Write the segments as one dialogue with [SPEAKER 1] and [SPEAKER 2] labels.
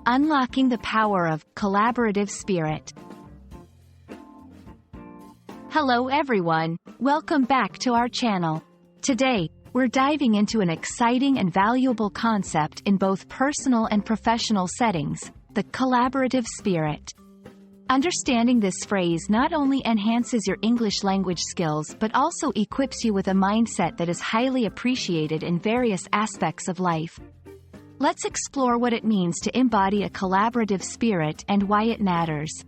[SPEAKER 1] Unlocking the power of collaborative spirit. Hello everyone, welcome back to our channel. Today, we're diving into an exciting and valuable concept in both personal and professional settings, the collaborative spirit. Understanding this phrase not only enhances your English language skills but also equips you with a mindset that is highly appreciated in various aspects of life. Let's explore what it means to embody a collaborative spirit and why it matters.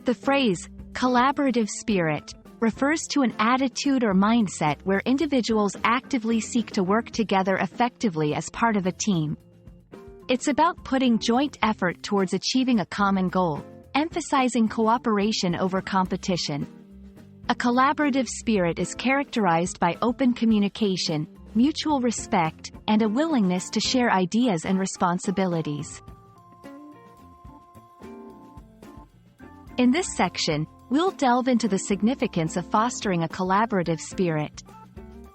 [SPEAKER 1] The phrase, collaborative spirit, refers to an attitude or mindset where individuals actively seek to work together effectively as part of a team. It's about putting joint effort towards achieving a common goal, emphasizing cooperation over competition. A collaborative spirit is characterized by open communication, mutual respect, and a willingness to share ideas and responsibilities. In this section, we'll delve into the significance of fostering a collaborative spirit.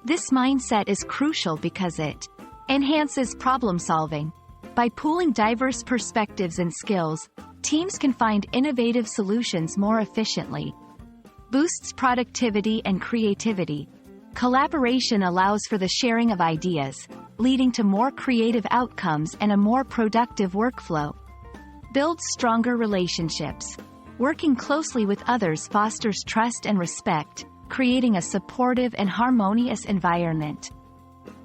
[SPEAKER 1] This mindset is crucial because it enhances problem-solving. By pooling diverse perspectives and skills, teams can find innovative solutions more efficiently. Boosts productivity and creativity. Collaboration allows for the sharing of ideas, leading to more creative outcomes and a more productive workflow. Builds stronger relationships. Working closely with others fosters trust and respect, creating a supportive and harmonious environment.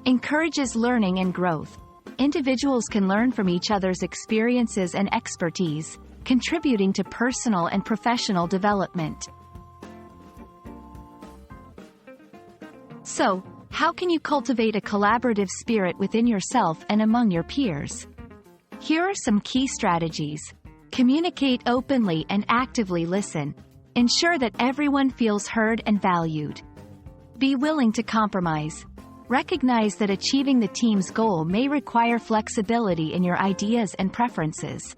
[SPEAKER 1] Encourages learning and growth. Individuals can learn from each other's experiences and expertise, contributing to personal and professional development. So, how can you cultivate a collaborative spirit within yourself and among your peers? Here are some key strategies. Communicate openly and actively listen. Ensure that everyone feels heard and valued. Be willing to compromise. Recognize that achieving the team's goal may require flexibility in your ideas and preferences.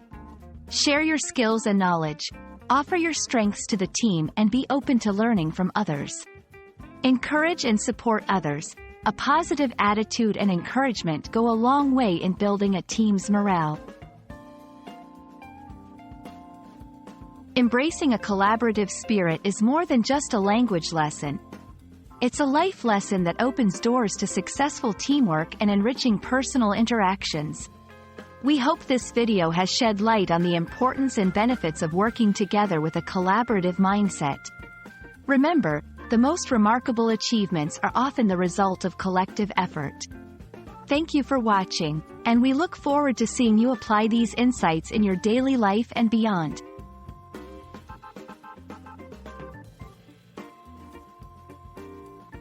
[SPEAKER 1] Share your skills and knowledge. Offer your strengths to the team and be open to learning from others. Encourage and support others. A positive attitude and encouragement go a long way in building a team's morale. Embracing a collaborative spirit is more than just a language lesson. It's a life lesson that opens doors to successful teamwork and enriching personal interactions. We hope this video has shed light on the importance and benefits of working together with a collaborative mindset. Remember, the most remarkable achievements are often the result of collective effort. Thank you for watching, and we look forward to seeing you apply these insights in your daily life and beyond.